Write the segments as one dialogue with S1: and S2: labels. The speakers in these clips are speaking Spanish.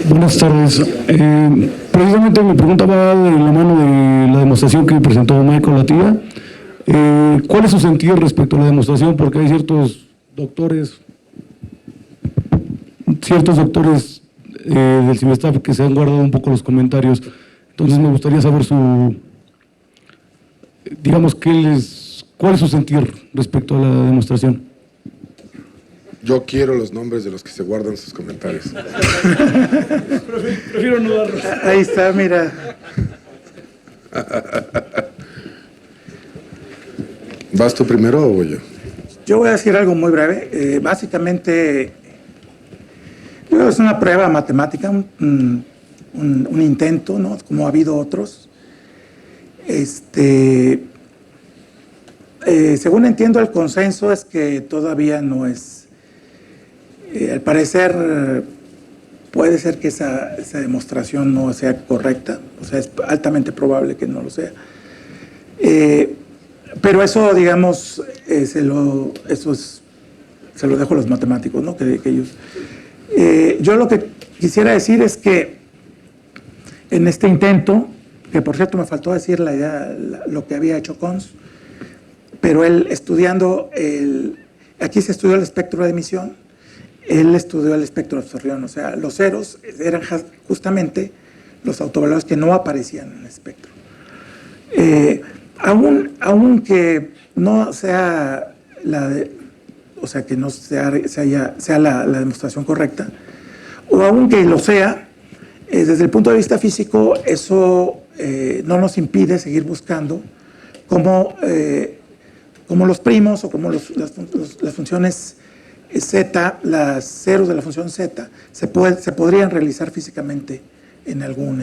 S1: Buenas tardes. Precisamente mi pregunta va de la mano de la demostración que presentó Michael Atiyah. ¿Cuál es su sentir respecto a la demostración? Porque hay ciertos doctores del CIMESTAF que se han guardado un poco los comentarios. Entonces me gustaría saber ¿cuál es su sentir respecto a la demostración?
S2: Yo quiero los nombres de los que se guardan sus comentarios.
S1: Prefiero no darlos.
S3: Ahí está, mira.
S2: ¿Vas tú primero o voy yo?
S3: Yo voy a decir algo muy breve. Básicamente, yo creo que es una prueba matemática, un intento, ¿no? Como ha habido otros. Según entiendo, el consenso es que todavía no es. Al parecer, puede ser que esa demostración no sea correcta, o sea, es altamente probable que no lo sea. Pero eso, digamos, se lo dejo a los matemáticos, ¿no? Que ellos. Yo lo que quisiera decir es que en este intento, que por cierto me faltó decir la idea, lo que había hecho Cons, pero él estudiando, aquí se estudió el espectro de emisión, él estudió el espectro de absorción, o sea, los ceros eran justamente los autovalores que no aparecían en el espectro. Aunque no sea que no sea la demostración correcta, o aunque lo sea, desde el punto de vista físico, eso no nos impide seguir buscando cómo los primos o cómo las funciones z, las ceros de la función z, se podrían realizar físicamente en algún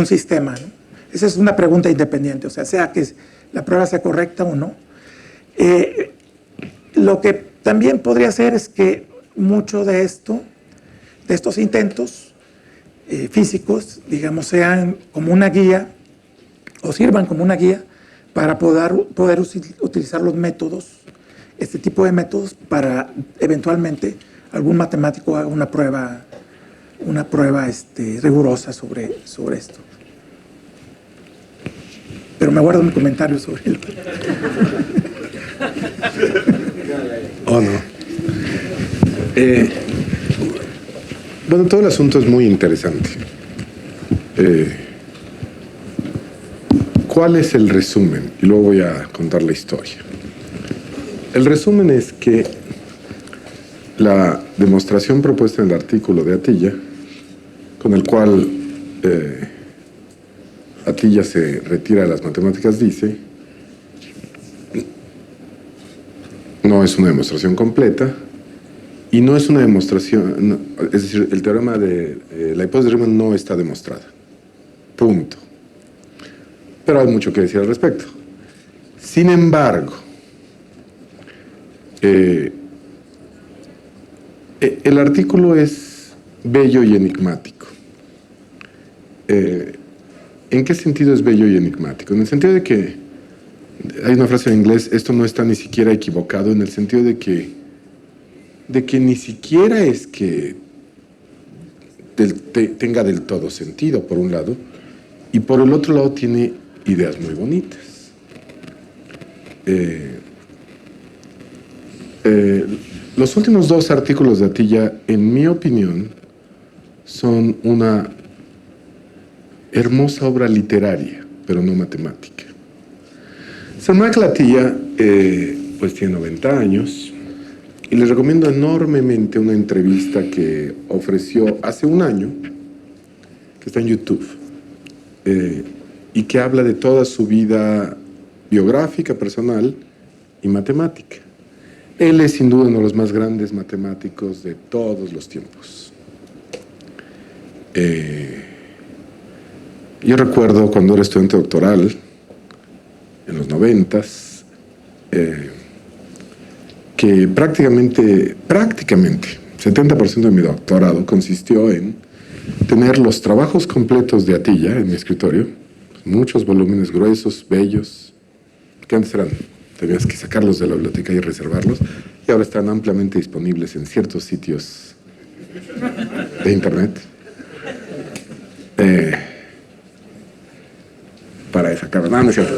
S3: sistema, ¿no? Esa es una pregunta independiente, o sea que la prueba sea correcta o no. Lo que también podría ser es que mucho de estos intentos físicos, digamos, sean como una guía o sirvan como una guía para poder utilizar los métodos, este tipo de métodos, para eventualmente algún matemático haga una prueba rigurosa sobre esto. Pero me guardo mi comentario sobre él.
S2: ¿O no? Bueno, todo el asunto es muy interesante. ¿Cuál es el resumen? Y luego voy a contar la historia. El resumen es que la demostración propuesta en el artículo de Atiyah, con el cual Atiyah se retira de las matemáticas, dice: no es una demostración completa y no es una demostración, es decir, el teorema de la hipótesis de Riemann no está demostrada. Punto. Pero hay mucho que decir al respecto. Sin embargo, el artículo es bello y enigmático. ¿En qué sentido es bello y enigmático? En el sentido de que, hay una frase en inglés, esto no está ni siquiera equivocado, en el sentido de que ni siquiera es que tenga del todo sentido, por un lado, y por el otro lado tiene ideas muy bonitas. Los últimos dos artículos de Atiyah, en mi opinión, son una hermosa obra literaria, pero no matemática. Sir Michael Atiyah pues tiene 90 años y les recomiendo enormemente una entrevista que ofreció hace un año, que está en YouTube, y que habla de toda su vida biográfica, personal y matemática. Él es sin duda uno de los más grandes matemáticos de todos los tiempos. Yo recuerdo cuando era estudiante doctoral, en los 90s, que prácticamente 70% de mi doctorado consistió en tener los trabajos completos de Atiyah en mi escritorio, muchos volúmenes gruesos, bellos, que antes tenías que sacarlos de la biblioteca y reservarlos, y que ahora están ampliamente disponibles en ciertos sitios de internet. Para esa cámara, no es cierto.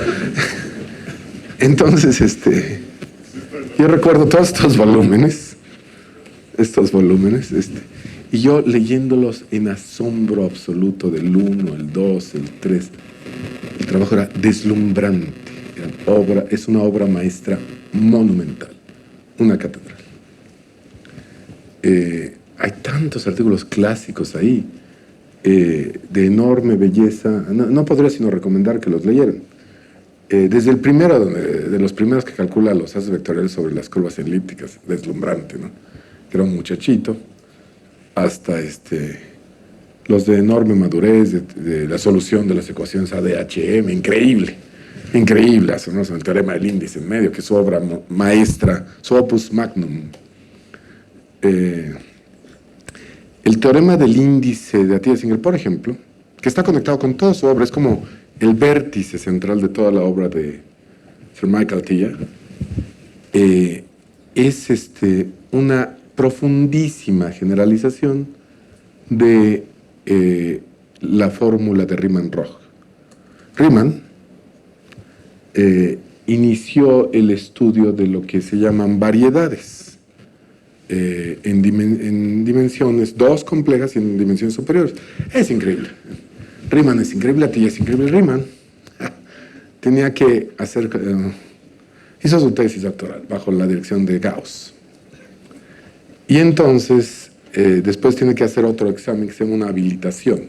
S2: Entonces, yo recuerdo todos estos volúmenes, y yo leyéndolos en asombro absoluto del 1, el 2, el 3. El trabajo era deslumbrante, es una obra maestra monumental, una catedral. Hay tantos artículos clásicos ahí, de enorme belleza. No podría sino recomendar que los leyeran. Desde el primero, de los primeros que calcula los haces vectoriales sobre las curvas elípticas, deslumbrante, ¿no? Que era un muchachito, hasta los de enorme madurez, de la solución de las ecuaciones ADHM, increíble, asombroso, el teorema del índice en medio, que es su obra maestra, su opus magnum. El teorema del índice de Atiyah-Singer, por ejemplo, que está conectado con toda su obra, es como el vértice central de toda la obra de Sir Michael Atiyah, es una profundísima generalización de la fórmula de Riemann-Roch. Riemann inició el estudio de lo que se llaman variedades, en dimensiones 2 complejas y en dimensiones superiores. Es increíble. Riemann es increíble, Atiyah es increíble. Riemann tenía que hacer, hizo su tesis doctoral bajo la dirección de Gauss. Y entonces, después tiene que hacer otro examen que se llama una habilitación.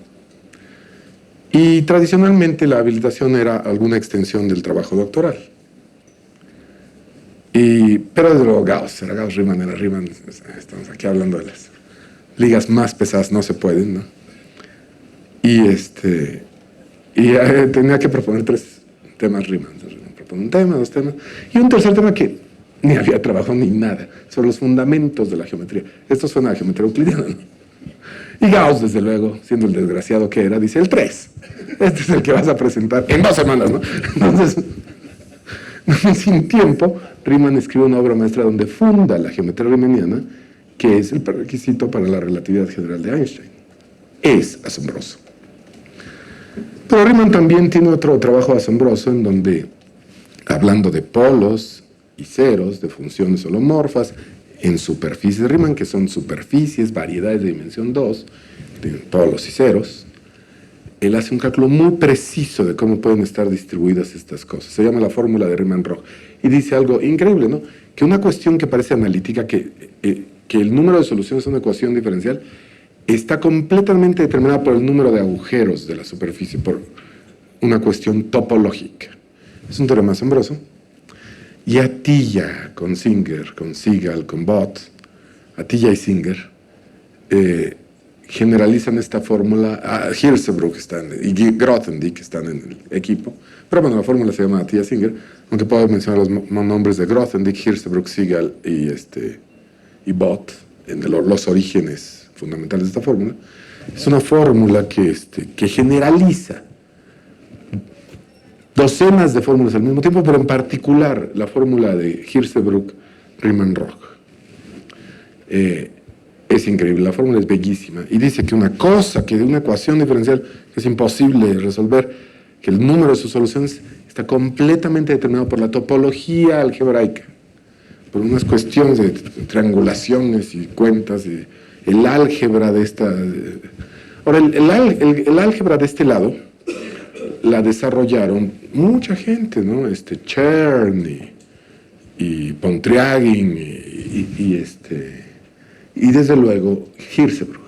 S2: Y tradicionalmente la habilitación era alguna extensión del trabajo doctoral. Pero desde luego Gauss, era Gauss, Riemann era Riemann. Estamos aquí hablando de las ligas más pesadas, no se pueden, ¿no? Tenía que proponer 3 temas Riemann. Propone un tema, 2 temas, y un tercer tema que ni había trabajado ni nada, sobre los fundamentos de la geometría. Esto suena a geometría euclidiana, ¿no? Y Gauss, desde luego, siendo el desgraciado que era, dice el 3. Este es el que vas a presentar en 2 semanas, ¿no? Entonces, sin tiempo, Riemann escribe una obra maestra donde funda la geometría riemanniana, que es el prerequisito para la relatividad general de Einstein. Es asombroso. Pero Riemann también tiene otro trabajo asombroso en donde, hablando de polos y ceros, de funciones holomorfas, en superficies de Riemann, que son superficies, variedades de dimensión 2, de polos y ceros, él hace un cálculo muy preciso de cómo pueden estar distribuidas estas cosas. Se llama la fórmula de Riemann-Roch. Y dice algo increíble, ¿no? Que una cuestión que parece analítica, que el número de soluciones a una ecuación diferencial está completamente determinada por el número de agujeros de la superficie, por una cuestión topológica. Es un teorema asombroso. Y Atiyah, con Singer, con Segal, con Bott, Atiyah y Singer, generalizan esta fórmula. Hirzebruch y Grothendieck están en el equipo, pero bueno, la fórmula se llama Atiyah-Singer, aunque puedo mencionar los nombres de Grothendieck, Hirzebruch, Segal y Bott, en los orígenes fundamentales de esta fórmula. Es una fórmula que generaliza docenas de fórmulas al mismo tiempo, pero en particular la fórmula de Hirzebruch-Riemann-Roch. Es increíble, la fórmula es bellísima y dice que una ecuación diferencial es imposible resolver, que el número de sus soluciones está completamente determinado por la topología algebraica, por unas cuestiones de triangulaciones y cuentas, el álgebra de esta. Ahora, el álgebra de este lado la desarrollaron mucha gente, ¿no? Chern y Pontryagin y desde luego Hirzebruch.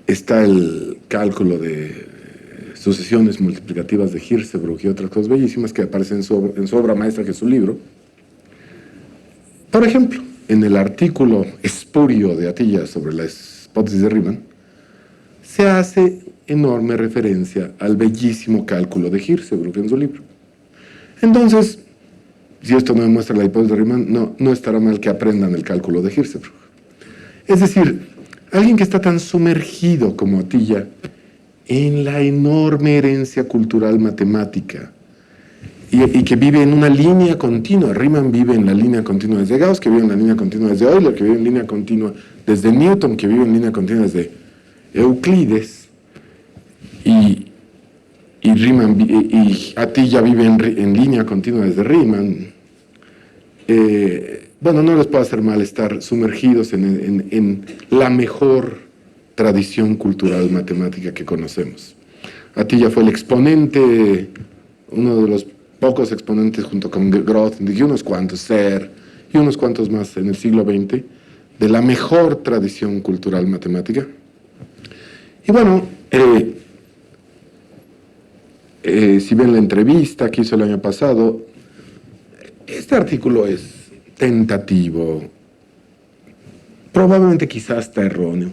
S2: Está el cálculo de sucesiones multiplicativas de Hirzebruch y otras cosas bellísimas que aparecen en su obra maestra, que es su libro. Por ejemplo, en el artículo espurio de Atiyah sobre la hipótesis de Riemann, se hace enorme referencia al bellísimo cálculo de Hirzebruch en su libro. Entonces, si esto no demuestra la hipótesis de Riemann, no estará mal que aprendan el cálculo de Hirzebruch. Es decir, alguien que está tan sumergido como Atiyah en la enorme herencia cultural matemática, y que vive en una línea continua. Riemann vive en la línea continua desde Gauss, que vive en la línea continua desde Euler, que vive en línea continua desde Newton, que vive en línea continua desde Euclides, y Riemann, y Atiyah vive en línea continua desde Riemann. Bueno, no les puede hacer mal estar sumergidos en la mejor tradición cultural matemática que conocemos. Atiyah fue el exponente, uno de los pocos exponentes junto con Grothendieck y unos cuantos, Serre y unos cuantos más en el siglo XX, de la mejor tradición cultural matemática. Y bueno, si ven la entrevista que hizo el año pasado, este artículo es tentativo, probablemente quizás está erróneo,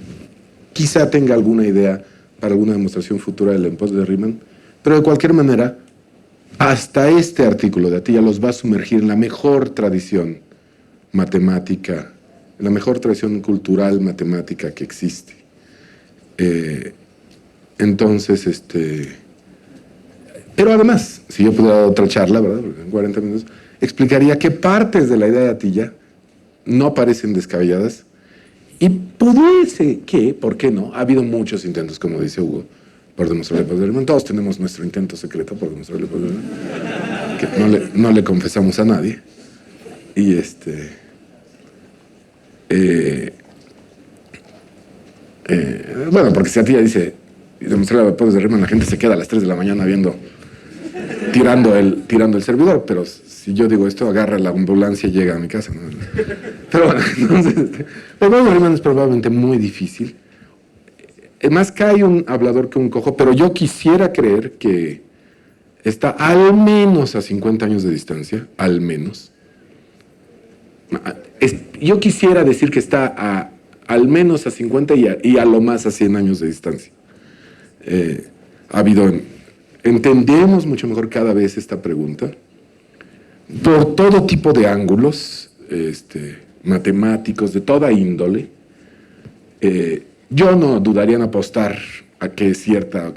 S2: quizá tenga alguna idea para alguna demostración futura del impuesto de Riemann, pero de cualquier manera, hasta este artículo de Atiyah los va a sumergir en la mejor tradición matemática, en la mejor tradición cultural matemática que existe. Entonces, pero además, si yo pudiera dar otra charla, ¿verdad? En 40 minutos, explicaría qué partes de la idea de Atiyah no parecen descabelladas y pudiese que, ¿por qué no? Ha habido muchos intentos, como dice Hugo, por demostrar el poder de Riemann. Todos tenemos nuestro intento secreto por demostrar el poder de Riemann, que no le confesamos a nadie. Y bueno, porque si Atiyah dice demostrar el poder de Riemann, la gente se queda a las 3 de la mañana tirando el servidor, pero si yo digo esto, agarra la ambulancia y llega a mi casa, ¿no? Pero bueno, entonces, el poder de Riemann es probablemente muy difícil. Más cae un hablador que un cojo, pero yo quisiera creer que está al menos a 50 años de distancia, al menos. Yo quisiera decir que está al menos a 50 y a lo más a 100 años de distancia. Entendemos mucho mejor cada vez esta pregunta, por todo tipo de ángulos, matemáticos, de toda índole. Yo no dudaría en apostar a que es cierta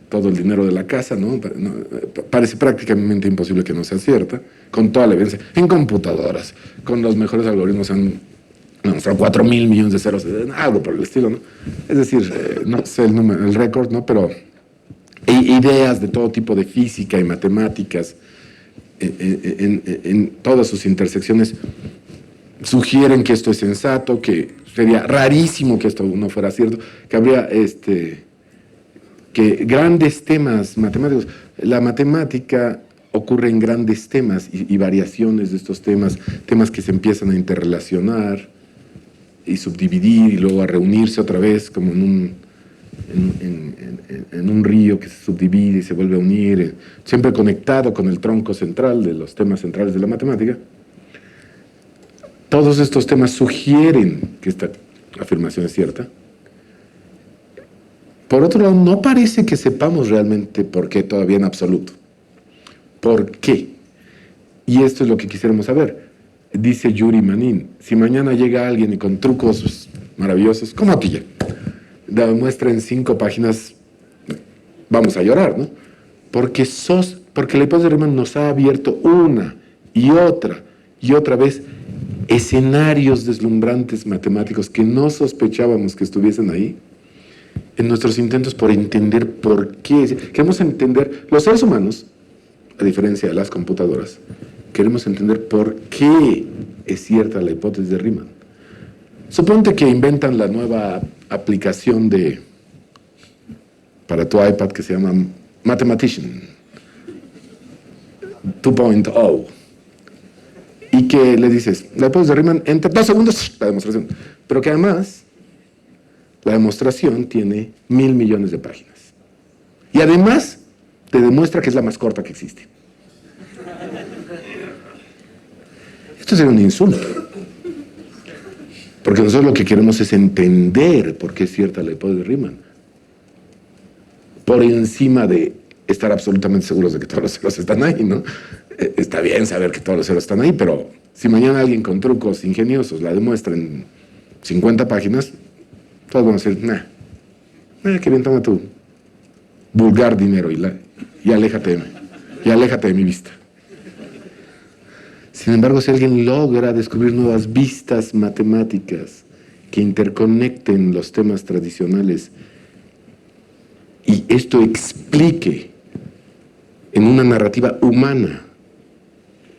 S2: todo el dinero de la casa, ¿no? Parece prácticamente imposible que no sea cierta, con toda la evidencia, en computadoras, con los mejores algoritmos han demostrado 4.000 millones de ceros, algo por el estilo, ¿no? Es decir, no sé el récord, ¿no? Pero ideas de todo tipo de física y matemáticas en todas sus intersecciones sugieren que esto es sensato, que sería rarísimo que esto no fuera cierto, que habría que grandes temas matemáticos, la matemática ocurre en grandes temas y variaciones de estos temas que se empiezan a interrelacionar y subdividir y luego a reunirse otra vez como en un río que se subdivide y se vuelve a unir, siempre conectado con el tronco central de los temas centrales de la matemática. Todos estos temas sugieren que esta afirmación es cierta. Por otro lado, no parece que sepamos realmente por qué todavía en absoluto. ¿Por qué? Y esto es lo que quisiéramos saber. Dice Yuri Manin, si mañana llega alguien y con trucos maravillosos, como Atiyah, demuestra en 5 páginas, vamos a llorar, ¿no? Porque la hipótesis de Riemann nos ha abierto una y otra vez escenarios deslumbrantes matemáticos que no sospechábamos que estuviesen ahí, en nuestros intentos por entender por qué. Queremos entender, los seres humanos, a diferencia de las computadoras, queremos entender por qué es cierta la hipótesis de Riemann. Suponte que inventan la nueva aplicación para tu iPad que se llama Mathematician 2.0 y que le dices, la hipótesis de Riemann en 2 segundos, la demostración, pero que además la demostración tiene 1.000 millones de páginas y además te demuestra que es la más corta que existe. Esto sería un insulto. Porque nosotros lo que queremos es entender por qué es cierta la hipótesis de Riemann. Por encima de estar absolutamente seguros de que todos los ceros están ahí, ¿no? Está bien saber que todos los ceros están ahí, pero si mañana alguien con trucos ingeniosos la demuestra en 50 páginas, todos van a decir, qué bien, toma tu vulgar dinero y aléjate de mí. y aléjate de mi vista. Sin embargo, si alguien logra descubrir nuevas vistas matemáticas que interconecten los temas tradicionales y esto explique en una narrativa humana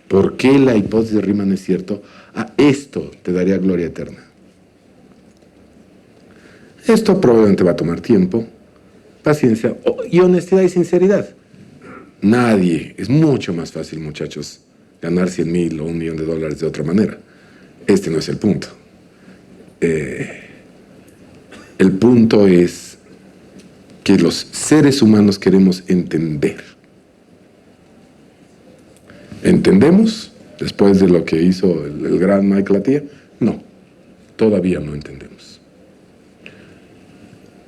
S2: por qué la hipótesis de Riemann es cierto, a esto te daría gloria eterna. Esto probablemente va a tomar tiempo, paciencia y honestidad y sinceridad. Nadie, es mucho más fácil, muchachos, ganar 100,000 o $1,000,000 de otra manera. Este no es el punto. El punto es que los seres humanos queremos entender. ¿Entendemos después de lo que hizo el gran Michael Atiyah? No, todavía no entendemos.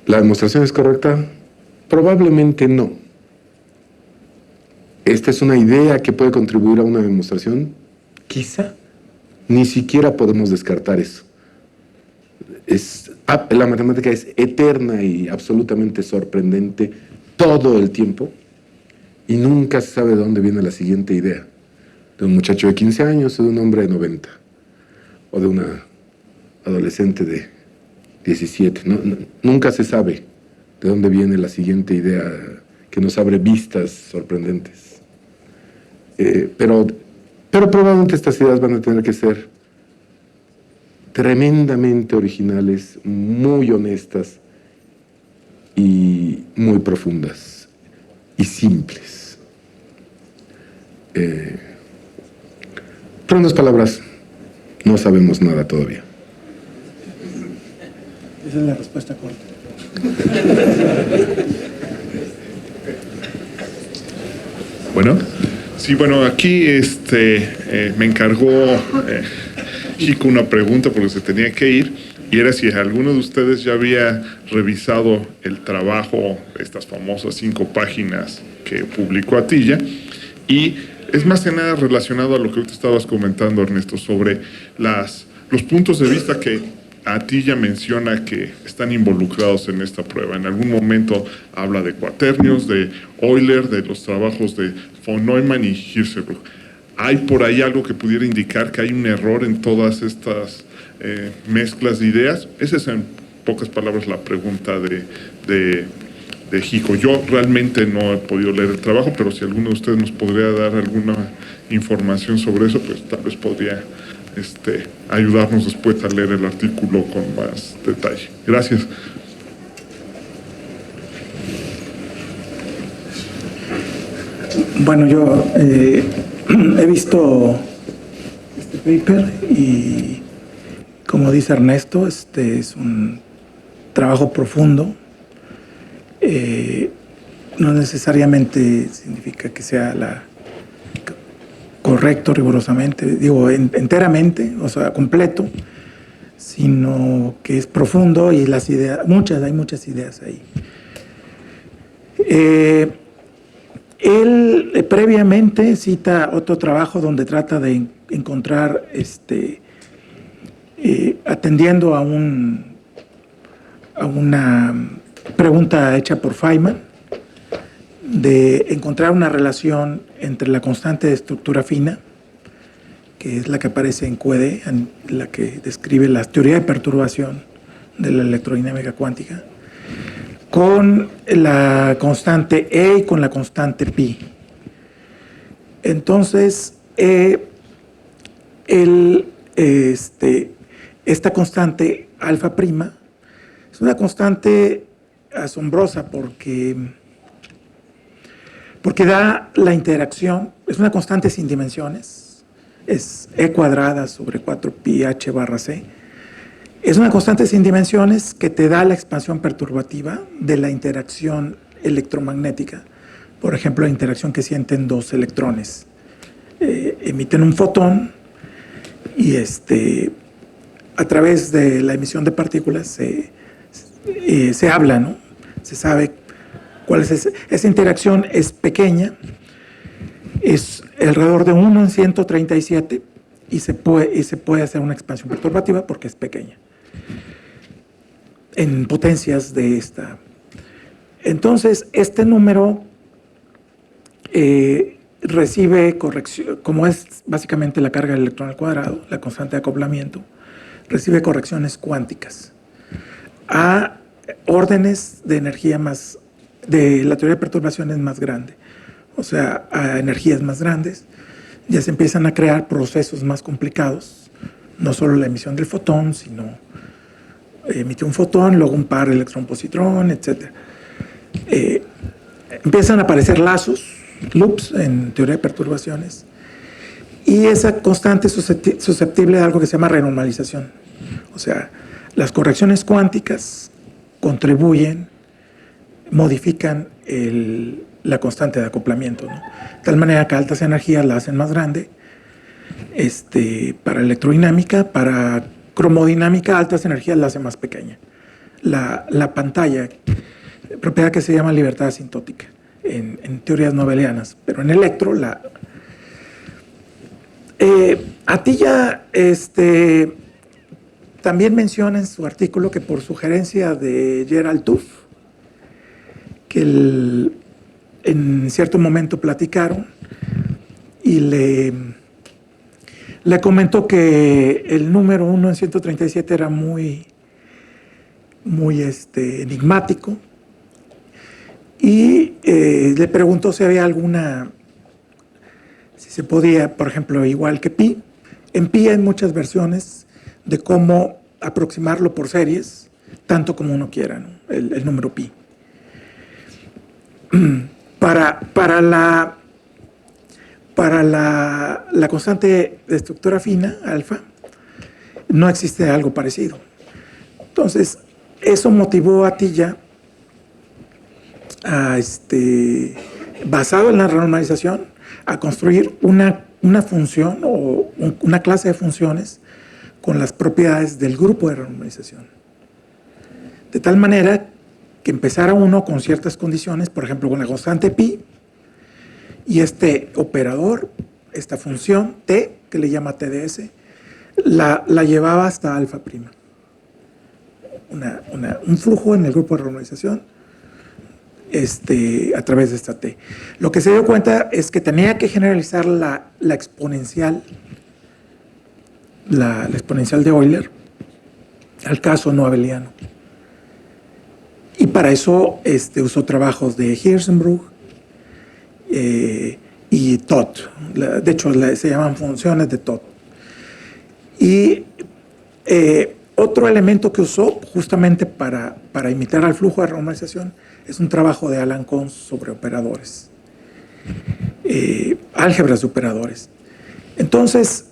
S2: ¿La demostración es correcta? Probablemente no. ¿Esta es una idea que puede contribuir a una demostración? Quizá. Ni siquiera podemos descartar eso. La matemática es eterna y absolutamente sorprendente todo el tiempo y nunca se sabe de dónde viene la siguiente idea. De un muchacho de 15 años o de un hombre de 90 o de una adolescente de 17. Nunca se sabe de dónde viene la siguiente idea que nos abre vistas sorprendentes. Pero probablemente estas ideas van a tener que ser tremendamente originales, muy honestas y muy profundas y simples. Pero en dos palabras, no sabemos nada todavía.
S3: Esa es la respuesta corta.
S4: Bueno, sí, bueno, aquí me encargó Chico una pregunta porque se tenía que ir, y era si alguno de ustedes ya había revisado el trabajo, estas famosas 5 páginas que publicó Atiyah, y es más que nada relacionado a lo que tú estabas comentando, Ernesto, sobre los puntos de vista que Atiyah menciona que están involucrados en esta prueba. En algún momento habla de cuaternios, de Euler, de los trabajos de von Neumann y Hirzebruch. ¿Hay por ahí algo que pudiera indicar que hay un error en todas estas mezclas de ideas? Esa es, en pocas palabras, la pregunta de Jico. Yo realmente no he podido leer el trabajo, pero si alguno de ustedes nos podría dar alguna información sobre eso, pues tal vez podría ayudarnos después a leer el artículo con más detalle. Gracias.
S3: Bueno, yo he visto este paper y, como dice Ernesto, es un trabajo profundo. No necesariamente significa que sea correcto rigurosamente, digo enteramente, o sea, completo, sino que es profundo y las ideas, hay muchas ideas ahí. Él previamente cita otro trabajo donde trata de encontrar, atendiendo a una pregunta hecha por Feynman, de encontrar una relación entre la constante de estructura fina, que es la que aparece en QED, la que describe la teoría de perturbación de la electrodinámica cuántica, con la constante E y con la constante pi. Entonces, esta constante alfa prima es una constante asombrosa porque da la interacción, es una constante sin dimensiones, es E cuadrada sobre 4pi h barra c. Es una constante sin dimensiones que te da la expansión perturbativa de la interacción electromagnética. Por ejemplo, la interacción que sienten dos electrones. Emiten un fotón y a través de la emisión de partículas se habla, ¿no? Se sabe cuál es esa interacción. Es pequeña, es alrededor de 1 en 137 y se puede hacer una expansión perturbativa porque es pequeña en potencias de esta. Entonces, este número recibe corrección, como es básicamente la carga del electrón al cuadrado, la constante de acoplamiento, recibe correcciones cuánticas a órdenes de energía más, de la teoría de perturbaciones más grande, o sea, a energías más grandes. Ya se empiezan a crear procesos más complicados, no solo la emisión del fotón, sino emite un fotón, luego un par electrón-positrón, etc. Empiezan a aparecer lazos, loops en teoría de perturbaciones, y esa constante es susceptible de algo que se llama renormalización. O sea, las correcciones cuánticas contribuyen, modifican la constante de acoplamiento, ¿no? De tal manera que altas energías la hacen más grande. Para electrodinámica, para cromodinámica, altas energías la hacen más pequeña. La pantalla, propiedad que se llama libertad asintótica en teorías nobelianas, pero en electro Atiyah también menciona en su artículo que por sugerencia de Gerald Tuff, que en cierto momento platicaron y le comentó que el número 1 en 137 era muy enigmático, y le preguntó si había si se podía, por ejemplo, igual que pi. En pi hay muchas versiones de cómo aproximarlo por series, tanto como uno quiera, ¿no? El número pi. Para la constante de estructura fina, alfa, no existe algo parecido. Entonces, eso motivó a Atiyah basado en la renormalización, a construir una función o una clase de funciones con las propiedades del grupo de renormalización. De tal manera que empezara uno con ciertas condiciones, por ejemplo, con la constante pi, y este operador, esta función t, que le llama TDS, la llevaba hasta alfa prima. Un flujo en el grupo de renormalización a través de esta t. Lo que se dio cuenta es que tenía que generalizar la exponencial, la exponencial de Euler al caso no abeliano. Y para eso usó trabajos de Hirzebruch y Todd. De hecho, se llaman funciones de Todd. Y otro elemento que usó justamente para imitar al flujo de renormalización es un trabajo de Alan Conz sobre operadores, álgebras de operadores. Entonces,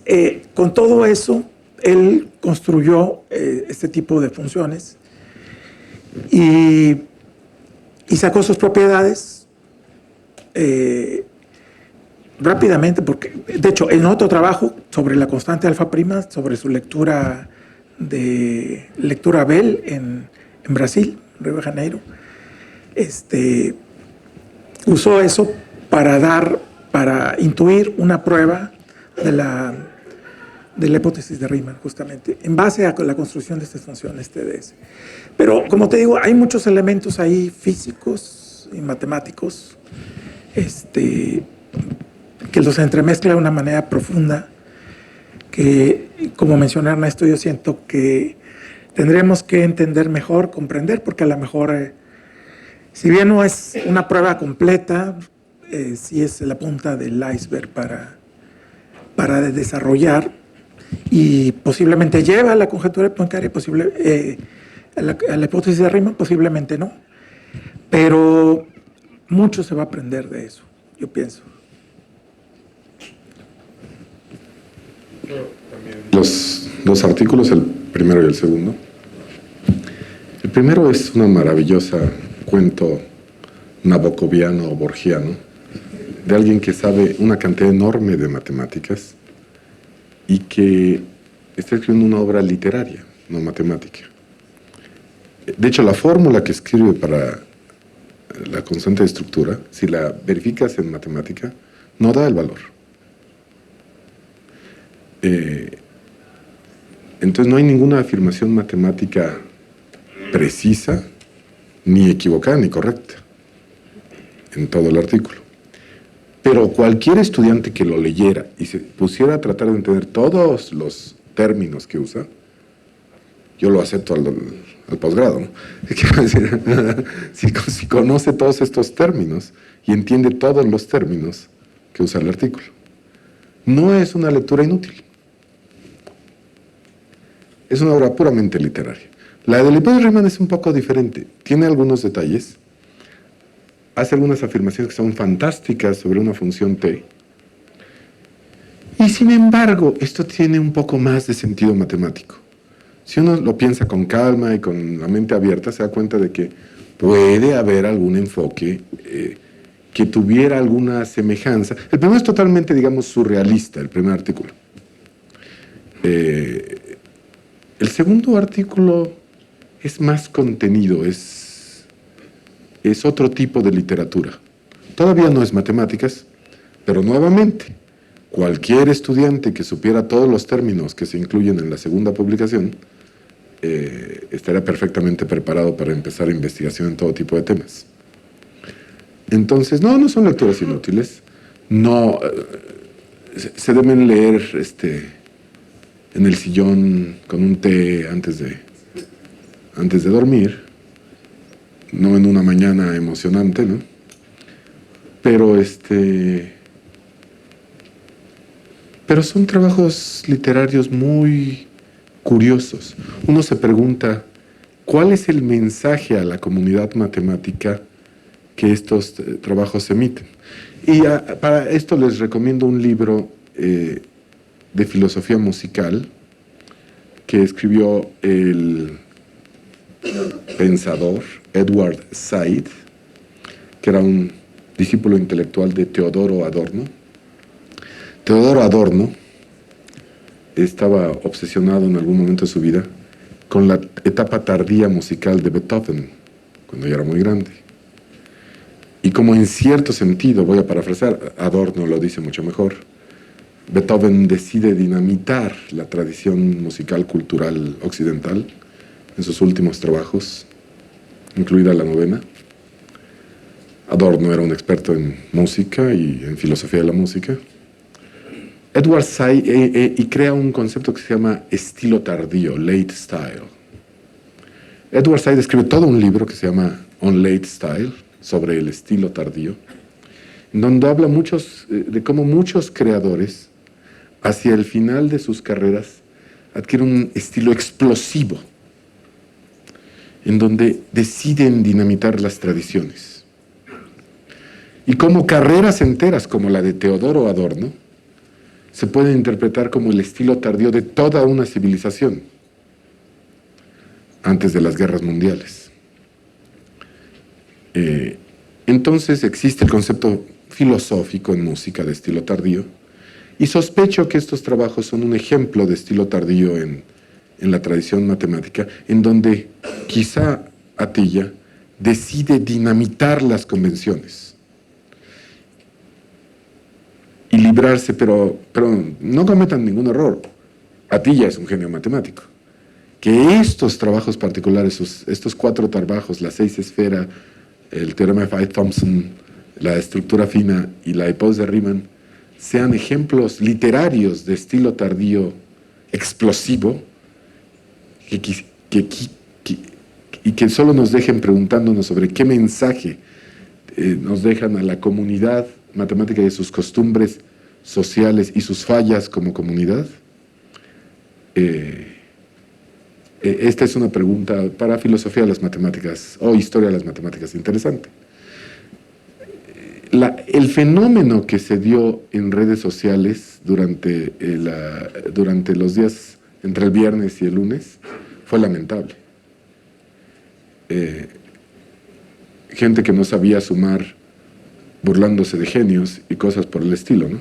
S3: con todo eso, él construyó este tipo de funciones y sacó sus propiedades rápidamente, porque, de hecho, en otro trabajo sobre la constante alfa prima, sobre su lectura Bell en Brasil, Río de Janeiro, usó eso para intuir una prueba de la hipótesis de Riemann, justamente, en base a la construcción de estas funciones TDS. Pero, como te digo, hay muchos elementos ahí físicos y matemáticos que los entremezcla de una manera profunda, que, como mencioné Ernesto, yo siento que tendremos que entender mejor, comprender, porque a lo mejor, si bien no es una prueba completa, sí es la punta del iceberg para desarrollar, y posiblemente lleva a la conjetura de Poincaré, a la hipótesis de Riemann, posiblemente no, pero mucho se va a aprender de eso, yo pienso.
S2: Los dos artículos, el primero y el segundo. El primero es una maravillosa cuento nabocoviano o borgiano de alguien que sabe una cantidad enorme de matemáticas y que está escribiendo una obra literaria, no matemática. De hecho, la fórmula que escribe para la constante de estructura, si la verificas en matemática, no da el valor. Entonces no hay ninguna afirmación matemática precisa, ni equivocada, ni correcta en todo el artículo. Pero cualquier estudiante que lo leyera y se pusiera a tratar de entender todos los términos que usa, yo lo acepto al posgrado, ¿no? Quiero decir, si conoce todos estos términos y entiende todos los términos que usa el artículo. No es una lectura inútil. Es una obra puramente literaria. La de Leopold Riemann es un poco diferente. Tiene algunos detalles. Hace algunas afirmaciones que son fantásticas sobre una función T. Y sin embargo, esto tiene un poco más de sentido matemático. Si uno lo piensa con calma y con la mente abierta, se da cuenta de que puede haber algún enfoque que tuviera alguna semejanza. El primero es totalmente, digamos, surrealista, el primer artículo. El segundo artículo es más contenido, es otro tipo de literatura. Todavía no es matemáticas, pero nuevamente, cualquier estudiante que supiera todos los términos que se incluyen en la segunda publicación estaría perfectamente preparado para empezar investigación en todo tipo de temas. Entonces, no son lecturas inútiles. No, se deben leer en el sillón con un té antes de dormir, no en una mañana emocionante, ¿no? Pero son trabajos literarios muy curiosos. Uno se pregunta, ¿cuál es el mensaje a la comunidad matemática que estos trabajos emiten? Y para esto les recomiendo un libro de filosofía musical que escribió el pensador Edward Said, que era un discípulo intelectual de Teodoro Adorno. Teodoro Adorno estaba obsesionado en algún momento de su vida con la etapa tardía musical de Beethoven, cuando ya era muy grande. Y como en cierto sentido, voy a parafrasear, Adorno lo dice mucho mejor, Beethoven decide dinamitar la tradición musical cultural occidental en sus últimos trabajos, incluida la novena. Adorno era un experto en música y en filosofía de la música. Edward Said y crea un concepto que se llama estilo tardío, late style. Edward Said escribe todo un libro que se llama On Late Style, sobre el estilo tardío, en donde habla de cómo muchos creadores, hacia el final de sus carreras, adquieren un estilo explosivo, en donde deciden dinamitar las tradiciones. Y como carreras enteras, como la de Teodoro Adorno, se pueden interpretar como el estilo tardío de toda una civilización antes de las guerras mundiales. Entonces existe el concepto filosófico en música de estilo tardío, y sospecho que estos trabajos son un ejemplo de estilo tardío en la tradición matemática, en donde quizá Atiyah decide dinamitar las convenciones y librarse, pero no cometan ningún error. Atiyah es un genio matemático. Que estos trabajos particulares, estos 4 trabajos, la 6 esfera, el teorema de Fay-Thompson, la estructura fina y la hipótesis de Riemann, sean ejemplos literarios de estilo tardío explosivo y que solo nos dejen preguntándonos sobre qué mensaje nos dejan a la comunidad matemática y sus costumbres sociales y sus fallas como comunidad. Esta es una pregunta para filosofía de las matemáticas o historia de las matemáticas interesante. El fenómeno que se dio en redes sociales durante los días entre el viernes y el lunes fue lamentable. Gente que no sabía sumar burlándose de genios y cosas por el estilo, ¿no?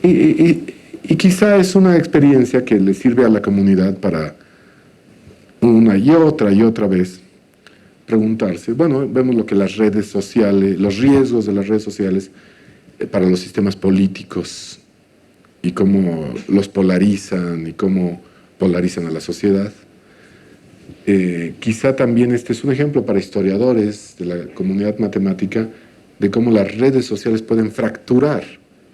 S2: Y quizá es una experiencia que le sirve a la comunidad para una y otra vez preguntarse. Bueno, vemos lo que las redes sociales, los riesgos de las redes sociales para los sistemas políticos y cómo los polarizan y cómo polarizan a la sociedad. quizá también este es un ejemplo para historiadores de la comunidad matemática de cómo las redes sociales pueden fracturar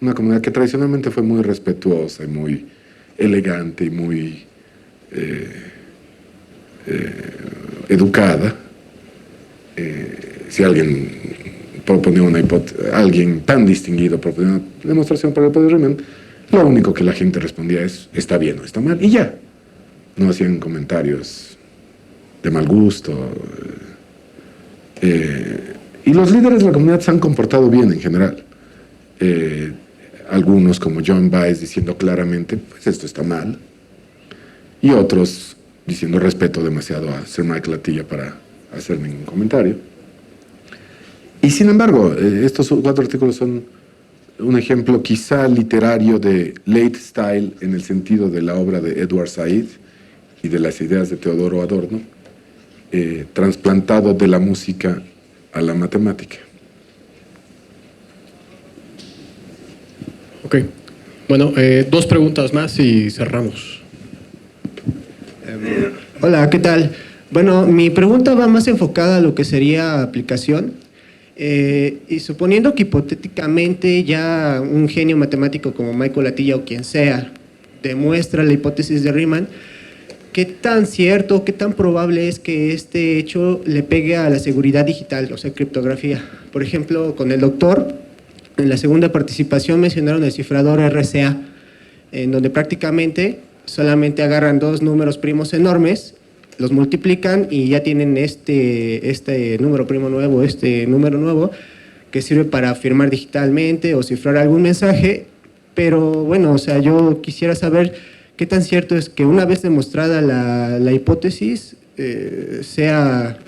S2: una comunidad que tradicionalmente fue muy respetuosa y muy elegante y muy educada. Si alguien proponía alguien tan distinguido proponía una demostración para el poder de Riemann, lo único que la gente respondía es está bien o está mal, y ya. No hacían comentarios de mal gusto. Y los líderes de la comunidad se han comportado bien en general. Algunos, como John Baez, diciendo claramente, pues esto está mal. Y otros diciendo respeto demasiado a Sir Michael Atiyah para hacer ningún comentario. Y sin embargo, estos 4 artículos son un ejemplo quizá literario de late style en el sentido de la obra de Edward Said y de las ideas de Teodoro Adorno, trasplantado de la música a la matemática.
S5: Ok. Bueno, 2 preguntas más y cerramos.
S6: Hola, ¿qué tal? Bueno, mi pregunta va más enfocada a lo que sería aplicación. Y suponiendo que hipotéticamente ya un genio matemático como Michael Atiyah o quien sea demuestra la hipótesis de Riemann, ¿qué tan cierto, qué tan probable es que este hecho le pegue a la seguridad digital, o sea, criptografía? Por ejemplo, con el doctor, en la segunda participación mencionaron el cifrador RCA, en donde prácticamente solamente agarran 2 números primos enormes, los multiplican y ya tienen este número primo nuevo, este número nuevo, que sirve para firmar digitalmente o cifrar algún mensaje. Pero bueno, o sea, yo quisiera saber qué tan cierto es que una vez demostrada la hipótesis, sea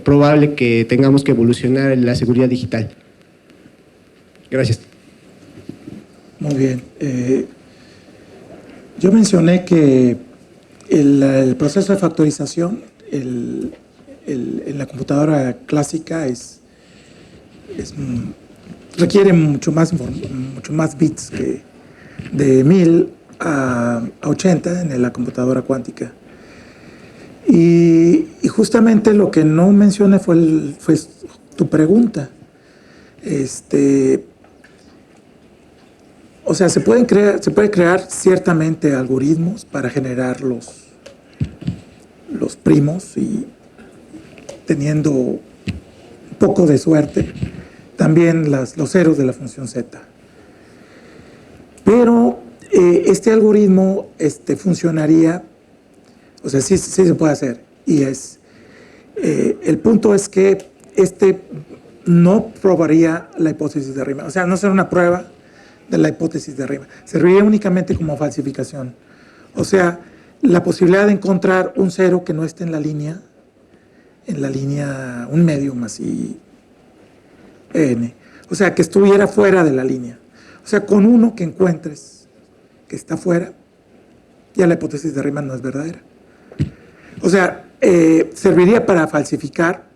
S6: probable que tengamos que evolucionar en la seguridad digital. Gracias.
S3: Muy bien. Yo mencioné que el proceso de factorización en la computadora clásica requiere mucho más bits que de 1000 a 80 en la computadora cuántica. Y justamente lo que no mencioné fue tu pregunta. O sea, se puede crear ciertamente algoritmos para generar los primos y teniendo un poco de suerte, también los ceros de la función z. Pero este algoritmo funcionaría, o sea, sí se puede hacer. Y el punto es que no probaría la hipótesis de Riemann. O sea, no será una prueba de la hipótesis de Riemann. Serviría únicamente como falsificación. O sea, la posibilidad de encontrar un cero que no esté en la línea un medium así, n. O sea, que estuviera fuera de la línea. O sea, con uno que encuentres que está fuera, ya la hipótesis de Riemann no es verdadera. O sea, serviría para falsificar,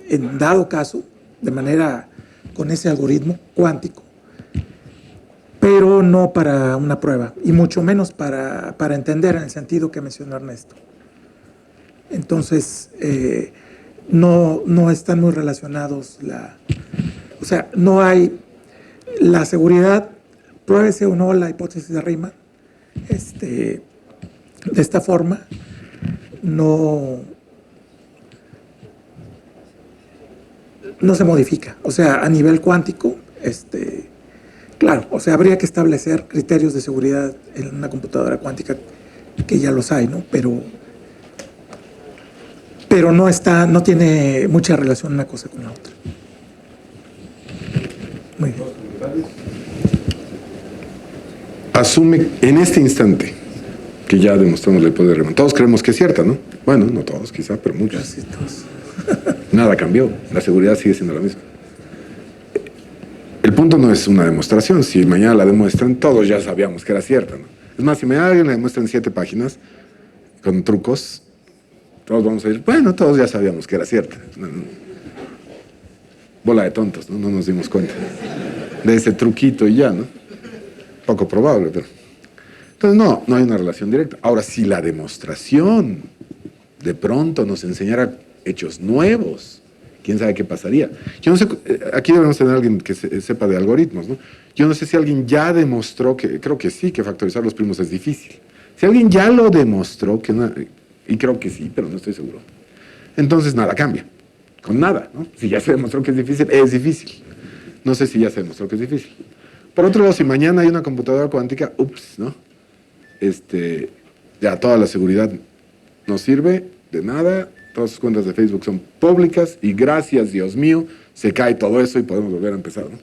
S3: en dado caso, de manera con ese algoritmo cuántico, pero no para una prueba, y mucho menos para entender en el sentido que mencionó Ernesto. Entonces, no están muy relacionados o sea, no hay la seguridad, pruébese o no la hipótesis de Riemann, de esta forma, no se modifica. O sea, a nivel cuántico, claro, o sea, habría que establecer criterios de seguridad en una computadora cuántica, que ya los hay, ¿no? Pero no tiene mucha relación una cosa con la otra. Muy bien.
S2: Asume en este instante que ya demostramos el poder de Riemann. Todos creemos que es cierta, ¿no? Bueno, no todos quizá, pero muchos.
S3: Casi todos.
S2: Nada cambió, la seguridad sigue siendo la misma. El punto no es una demostración. Si mañana la demuestran, todos ya sabíamos que era cierta, ¿no? Es más, si mañana alguien la demuestra en 7 páginas con trucos, todos vamos a decir, bueno, todos ya sabíamos que era cierta. Bola de tontos, ¿no? No nos dimos cuenta de ese truquito y ya, ¿no? Poco probable, pero Entonces, no hay una relación directa. Ahora, si la demostración de pronto nos enseñara hechos nuevos, quién sabe qué pasaría. Yo no sé, aquí debemos tener a alguien que sepa de algoritmos, ¿no? Yo no sé si alguien ya demostró creo que sí, que factorizar los primos es difícil. Si alguien ya lo demostró, y creo que sí, pero no estoy seguro, entonces nada cambia, con nada, ¿no? Si ya se demostró que es difícil. No sé si ya se demostró que es difícil. Por otro lado, si mañana hay una computadora cuántica, ¿no? Ya toda la seguridad no sirve de nada, todas sus cuentas de Facebook son públicas y gracias, Dios mío, se cae todo eso y podemos volver a empezar, ¿no?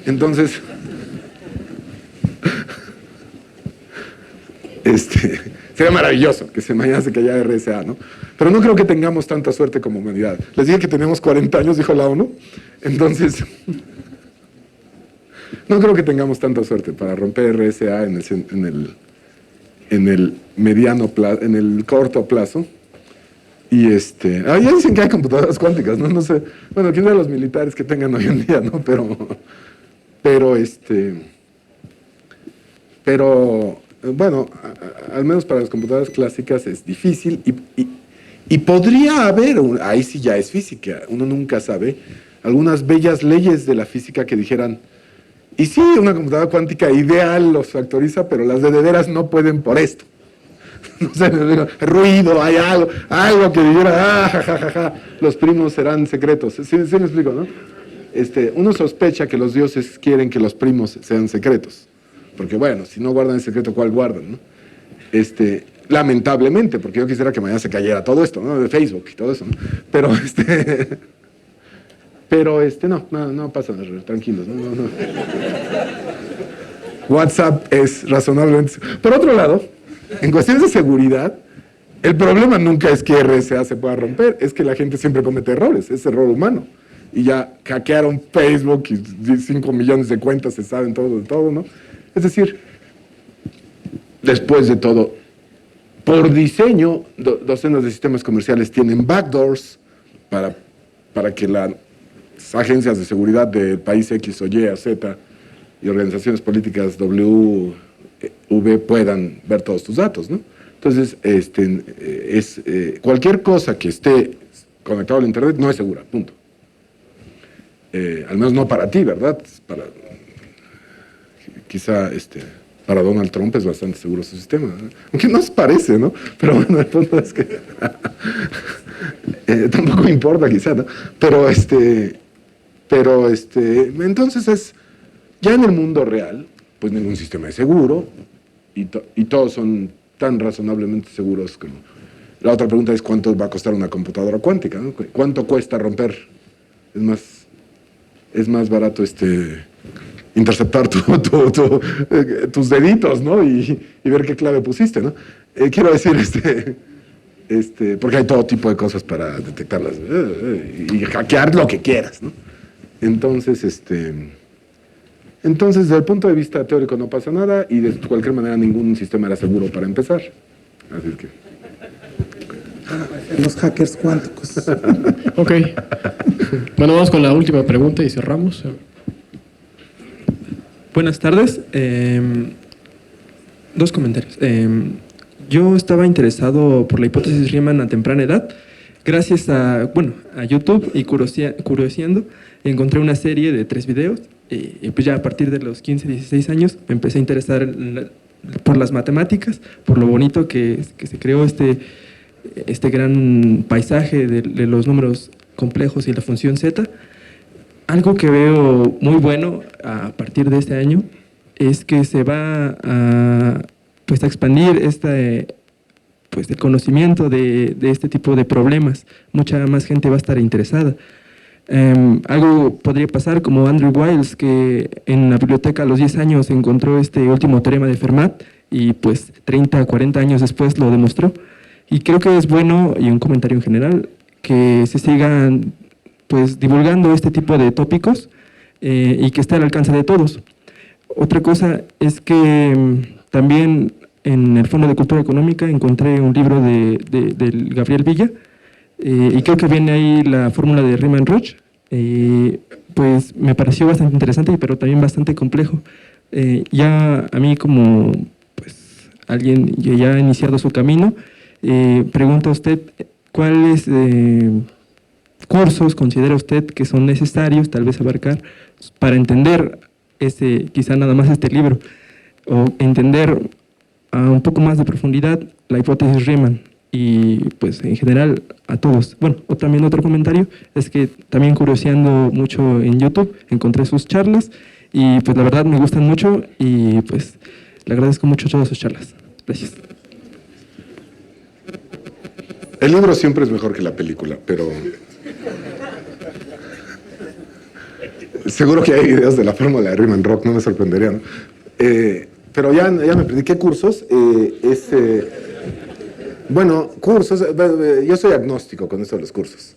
S2: Entonces, sería maravilloso que mañana se cayera RSA, ¿no? Pero no creo que tengamos tanta suerte como humanidad. Les dije que teníamos 40 años, dijo la ONU. Entonces, no creo que tengamos tanta suerte para romper RSA en el mediano plazo, en el corto plazo. Y ya dicen que hay computadoras cuánticas, ¿no? No sé. Bueno, quién sabe los militares que tengan hoy en día, ¿no? Pero bueno, al menos para las computadoras clásicas es difícil y podría haber, ahí sí ya es física, uno nunca sabe, algunas bellas leyes de la física que dijeran, y sí, una computadora cuántica ideal los factoriza, pero las de veras no pueden por esto. No sé, ruido, hay algo que dijera, los primos serán secretos. Sí me explico, ¿no? Uno sospecha que los dioses quieren que los primos sean secretos. Porque bueno, si no guardan el secreto, ¿cuál guardan, no? Lamentablemente, porque yo quisiera que mañana se cayera todo esto, ¿no? De Facebook y todo eso, ¿no? Pero no pasa nada, tranquilos, no. WhatsApp es razonablemente... Por otro lado, en cuestiones de seguridad, el problema nunca es que RSA se pueda romper, es que la gente siempre comete errores, es error humano. Y ya hackearon Facebook y 5 millones de cuentas se saben todo de todo, ¿no? Es decir, después de todo, por diseño, docenas de sistemas comerciales tienen backdoors para que las agencias de seguridad del país X o Y o Z y organizaciones políticas W, V puedan ver todos tus datos, ¿no? Entonces, cualquier cosa que esté conectado al Internet no es segura, punto. Al menos no para ti, ¿verdad? Quizá para Donald Trump es bastante seguro su sistema, ¿no? Aunque no se parece, ¿no? Pero bueno, el punto es que tampoco importa quizá, ¿no? Pero entonces ya en el mundo real, pues ningún sistema es seguro y todos son tan razonablemente seguros como... La otra pregunta es cuánto va a costar una computadora cuántica, ¿no? ¿Cuánto cuesta romper? Es más barato interceptar tus deditos, ¿no? Y ver qué clave pusiste, ¿no? Quiero decir, porque hay todo tipo de cosas para detectarlas y hackear lo que quieras, ¿no? Entonces, desde el punto de vista teórico no pasa nada y de cualquier manera ningún sistema era seguro para empezar. Así es que...
S3: Los hackers cuánticos.
S5: Ok. Bueno, vamos con la última pregunta y cerramos.
S7: Buenas tardes. Dos comentarios. Yo estaba interesado por la hipótesis Riemann a temprana edad. Gracias a YouTube y curioseando, encontré una serie de 3 videos. Y pues ya a partir de los 15, 16 años me empecé a interesar por las matemáticas, por lo bonito que se creó este gran paisaje de los números complejos y la función z. Algo que veo muy bueno a partir de este año es que se va a expandir el conocimiento de este tipo de problemas. Mucha más gente va a estar interesada. Algo podría pasar como Andrew Wiles, que en la biblioteca a los 10 años encontró este último teorema de Fermat y pues 30 o 40 años después lo demostró. Y creo que es bueno, y un comentario en general, que se sigan divulgando este tipo de tópicos y que esté al alcance de todos. Otra cosa es que también en el Fondo de Cultura Económica encontré un libro del Gabriel Villa y creo que viene ahí la fórmula de Riemann-Roch. Pues me pareció bastante interesante, pero también bastante complejo. Ya a mí como alguien que ya ha iniciado su camino, pregunta usted cuáles cursos considera usted que son necesarios tal vez abarcar para entender quizá nada más este libro, o entender a un poco más de profundidad la hipótesis Riemann y pues en general a todos. Bueno, también otro comentario es que también curioseando mucho en YouTube encontré sus charlas y pues la verdad me gustan mucho y pues le agradezco mucho todas sus charlas. Gracias.
S2: El libro siempre es mejor que la película, pero seguro que hay videos de la fórmula de Riemann-Roch, no me sorprendería, ¿no? Pero ya me perdí. ¿Qué cursos? Bueno, cursos, yo soy agnóstico con esto de los cursos.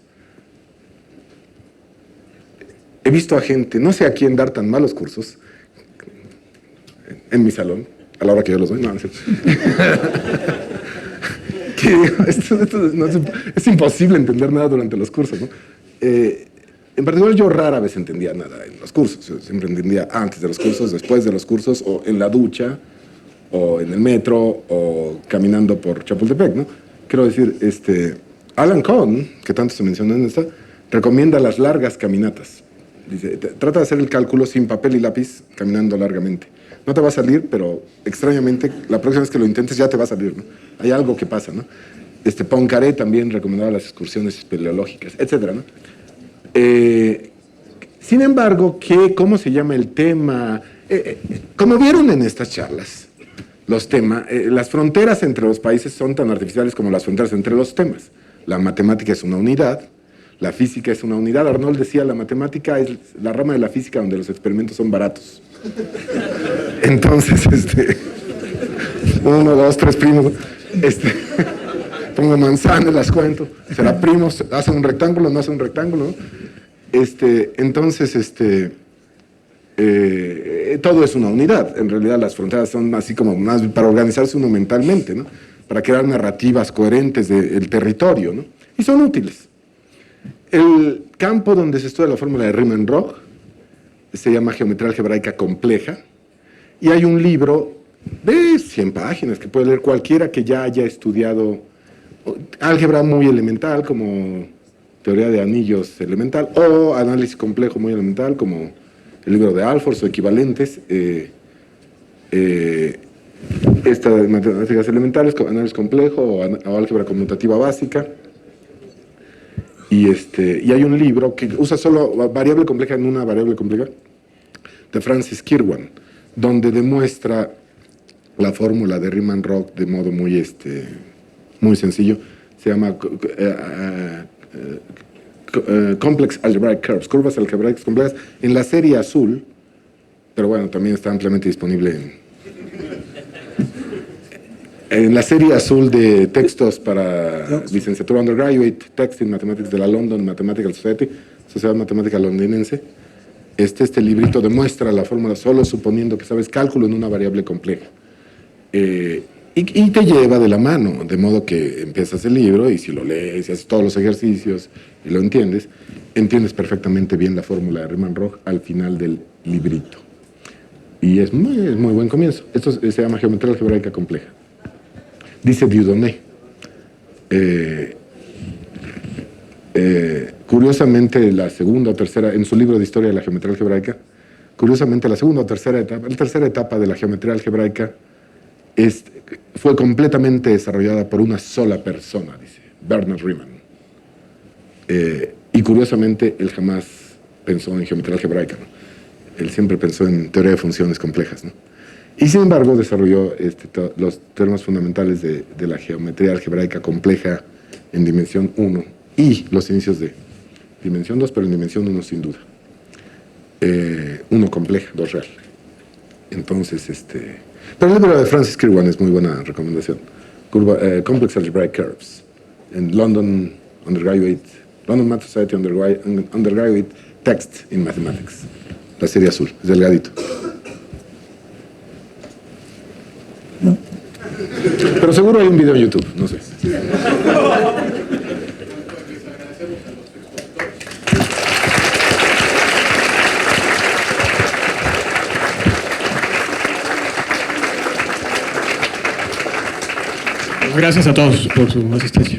S2: He visto a gente, no sé a quién dar tan malos cursos, en mi salón, a la hora que yo los doy, no sé. Que digo, es imposible entender nada durante los cursos, ¿no? En particular, yo rara vez entendía nada en los cursos. Yo siempre entendía antes de los cursos, después de los cursos, o en la ducha, o en el metro, o caminando por Chapultepec, ¿no? Quiero decir, Alan Kohn, que tanto se mencionó en esta, recomienda las largas caminatas. Dice, trata de hacer el cálculo sin papel y lápiz, caminando largamente. No te va a salir, pero extrañamente, la próxima vez que lo intentes ya te va a salir, ¿no? Hay algo que pasa, ¿no? Poincaré también recomendaba las excursiones espeleológicas, etcétera, ¿no? Sin embargo, ¿cómo se llama el tema? Como vieron en estas charlas, los temas, las fronteras entre los países son tan artificiales como las fronteras entre los temas. La matemática es una unidad, la física es una unidad. Arnold decía, la matemática es la rama de la física donde los experimentos son baratos. Entonces, 1, 2, 3 primos, pongo manzanas, las cuento, será primos, hace un rectángulo, no hace un rectángulo, ¿no? Entonces, todo es una unidad. En realidad las fronteras son así como más para organizarse uno mentalmente, ¿no? Para crear narrativas coherentes del territorio, ¿no? Y son útiles. El campo donde se estudia la fórmula de Riemann-Roch se llama Geometría Algebraica Compleja, y hay un libro de 100 páginas que puede leer cualquiera que ya haya estudiado álgebra muy elemental, como teoría de anillos elemental, o análisis complejo muy elemental, como el libro de Alfors o equivalentes, estas matemáticas elementales, análisis complejo o álgebra conmutativa básica. Y hay un libro que usa solo variable compleja en una variable compleja, de Francis Kirwan, donde demuestra la fórmula de Riemann-Roch de modo muy sencillo. Se llama Complex Algebraic Curves, curvas algebraicas complejas, en la serie azul, pero bueno, también está ampliamente disponible en la serie azul de textos para licenciatura undergraduate, Text in Mathematics de la London Mathematical Society, Sociedad Matemática Londinense. Este librito demuestra la fórmula solo suponiendo que sabes cálculo en una variable compleja. Y te lleva de la mano, de modo que empiezas el libro y si lo lees y haces todos los ejercicios y lo entiendes perfectamente bien la fórmula de Riemann-Roch al final del librito. Y es muy buen comienzo. Esto se llama Geometría Algebraica Compleja. Dice Dieudonné. Curiosamente, la segunda o tercera, en su libro de Historia de la Geometría Algebraica, curiosamente la segunda o tercera etapa, la tercera etapa de la geometría algebraica fue completamente desarrollada por una sola persona, dice Bernard Riemann. Y curiosamente, él jamás pensó en geometría algebraica, ¿no? Él siempre pensó en teoría de funciones complejas, ¿no? Y sin embargo, desarrolló los teoremas fundamentales de la geometría algebraica compleja en dimensión 1 y los inicios de dimensión 2, pero en dimensión 1 sin duda. 1 compleja, 2 real. Entonces, pero el libro de Francis Kirwan es muy buena recomendación. Complex Algebraic Curves, en London Math Society Undergraduate Text in Mathematics. La serie azul, es delgadito.
S3: No.
S2: Pero seguro hay un video en YouTube, no sé.
S5: Gracias a todos por su asistencia.